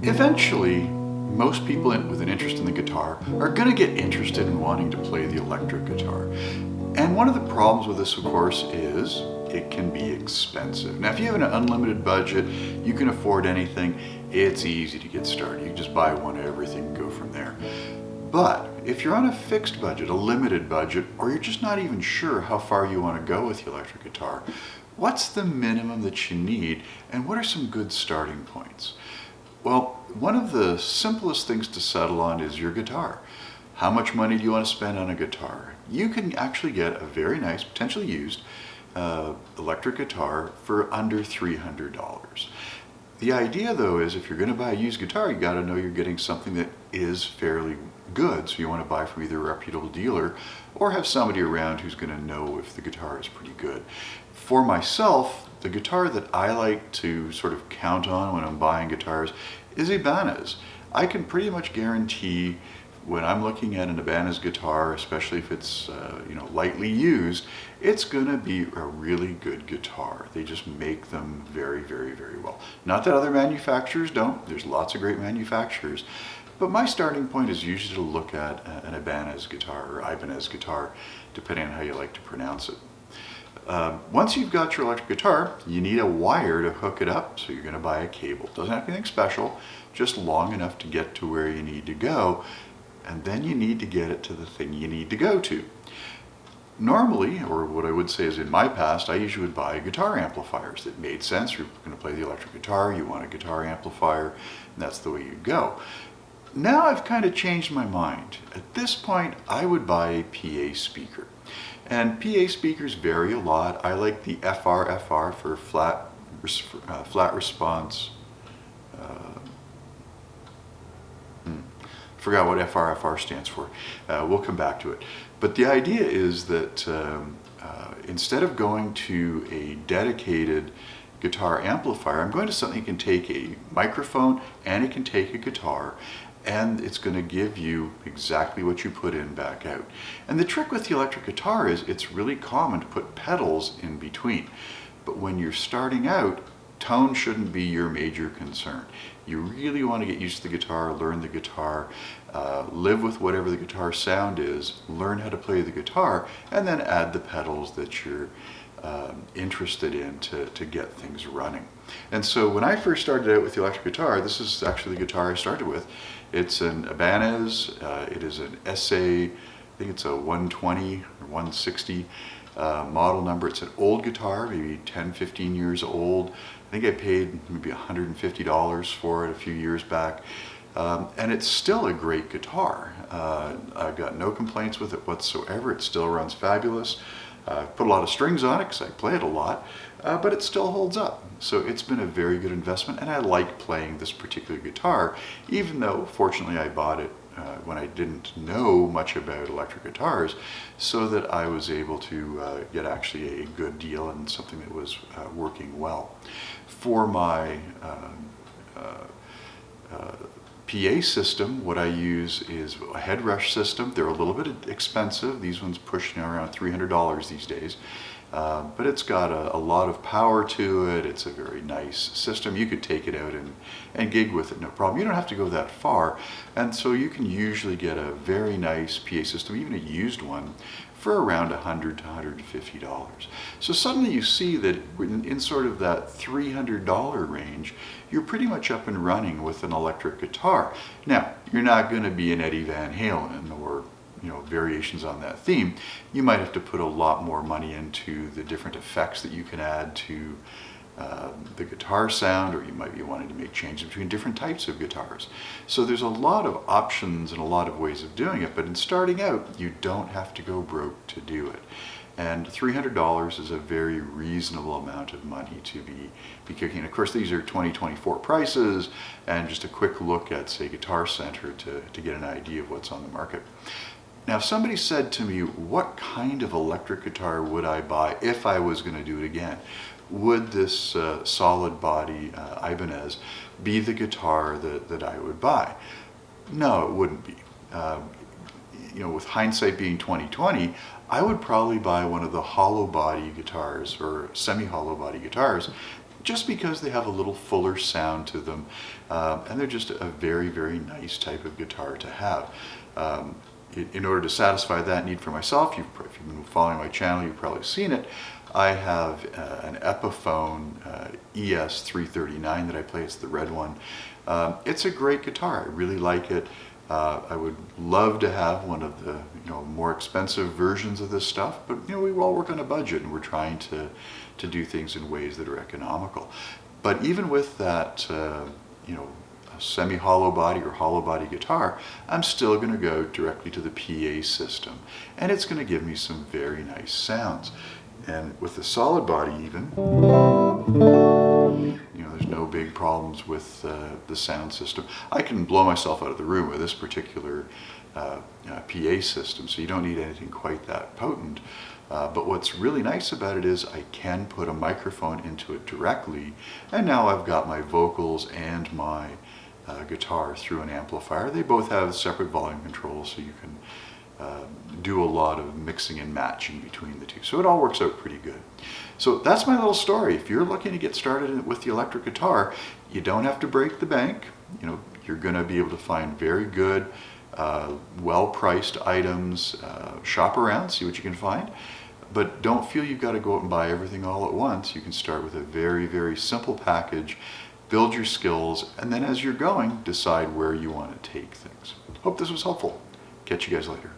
Eventually, most people with an interest in the guitar are going to get interested in wanting to play the electric guitar. And one of the problems with this, of course, is it can be expensive. Now, if you have an unlimited budget, you can afford anything, it's easy to get started. You can just buy one of everything and go from there. But if you're on a fixed budget, a limited budget, or you're just not even sure how far you want to go with the electric guitar, what's the minimum that you need, and what are some good starting points? Well, one of the simplest things to settle on is your guitar. How much money do you want to spend on a guitar? You can actually get a very nice, potentially used, electric guitar for under $300. The idea, though, is if you're going to buy a used guitar, you got to know you're getting something that is fairly good. So you want to buy from either a reputable dealer or have somebody around who's going to know if the guitar is pretty good. For myself, the guitar that I like to sort of count on when I'm buying guitars is Ibanez. I can pretty much guarantee when I'm looking at an Ibanez guitar, especially if it's lightly used, it's going to be a really good guitar. They just make them very, very, very well. Not that other manufacturers don't. There's lots of great manufacturers. But my starting point is usually to look at an Ibanez guitar or Ibanez guitar, depending on how you like to pronounce it. Once you've got your electric guitar, you need a wire to hook it up, so you're going to buy a cable. Doesn't have to be anything special, just long enough to get to where you need to go, and then you need to get it to the thing you need to go to. Normally, or what I would say is in my past, I usually would buy guitar amplifiers that made sense. You're going to play the electric guitar, you want a guitar amplifier, and that's the way you go. Now I've kind of changed my mind. At this point, I would buy a PA speaker. And PA speakers vary a lot. I like the FR for flat response. Forgot what FR stands for. We'll come back to it. But the idea is that instead of going to a dedicated guitar amplifier, I'm going to something that can take a microphone and it can take a guitar, and it's going to give you exactly what you put in back out. And the trick with the electric guitar is it's really common to put pedals in between. But when you're starting out, tone shouldn't be your major concern. You really want to get used to the guitar, learn the guitar, live with whatever the guitar sound is, learn how to play the guitar, and then add the pedals that you're interested in to get things running. And so when I first started out with the electric guitar, this is actually the guitar I started with. It's an Ibanez, it is an SA, I think it's a 120 or 160 model number. It's an old guitar, maybe 10, 15 years old. I think I paid maybe $150 for it a few years back. And it's still a great guitar. I've got no complaints with it whatsoever. It still runs fabulous. I've put a lot of strings on it because I play it a lot, but it still holds up. So it's been a very good investment, and I like playing this particular guitar, even though fortunately I bought it when I didn't know much about electric guitars, so that I was able to get actually a good deal and something that was working well. For my PA system, what I use is a head rush system. They're a little bit expensive. These ones push around $300 these days. But it's got a lot of power to it. It's a very nice system. You could take it out and gig with it, no problem. You don't have to go that far. And so you can usually get a very nice PA system, even a used one, for around $100 to $150. So suddenly you see that in sort of that $300 range, you're pretty much up and running with an electric guitar. Now, you're not going to be an Eddie Van Halen or variations on that theme. You might have to put a lot more money into the different effects that you can add to the guitar sound, or you might be wanting to make changes between different types of guitars. So there's a lot of options and a lot of ways of doing it, but in starting out, you don't have to go broke to do it. And $300 is a very reasonable amount of money to be kicking. Of course, these are 2024 prices, and just a quick look at, say, Guitar Center to get an idea of what's on the market. Now, if somebody said to me, what kind of electric guitar would I buy if I was going to do it again? Would this solid body Ibanez be the guitar that I would buy? No, it wouldn't be. With hindsight being 2020, I would probably buy one of the hollow body guitars or semi-hollow body guitars just because they have a little fuller sound to them, and they're just a very, very nice type of guitar to have. In order to satisfy that need for myself, if you've been following my channel, you've probably seen it. I have an Epiphone ES339 that I play. It's the red one. It's a great guitar. I really like it. I would love to have one of the more expensive versions of this stuff, but we all work on a budget, and we're trying to do things in ways that are economical. But even with that, a semi-hollow body or hollow body guitar, I'm still going to go directly to the PA system, and it's going to give me some very nice sounds. And with the solid body even, there's no big problems with the sound system. I can blow myself out of the room with this particular PA system, so you don't need anything quite that potent. But what's really nice about it is I can put a microphone into it directly, and now I've got my vocals and my guitar through an amplifier. They both have separate volume controls, so you can do a lot of mixing and matching between the two. So it all works out pretty good. So that's my little story. If you're looking to get started with the electric guitar, you don't have to break the bank. You're going to be able to find very good, well-priced items. Shop around, see what you can find. But don't feel you've got to go out and buy everything all at once. You can start with a very, very simple package, build your skills, and then as you're going, decide where you want to take things. Hope this was helpful. Catch you guys later.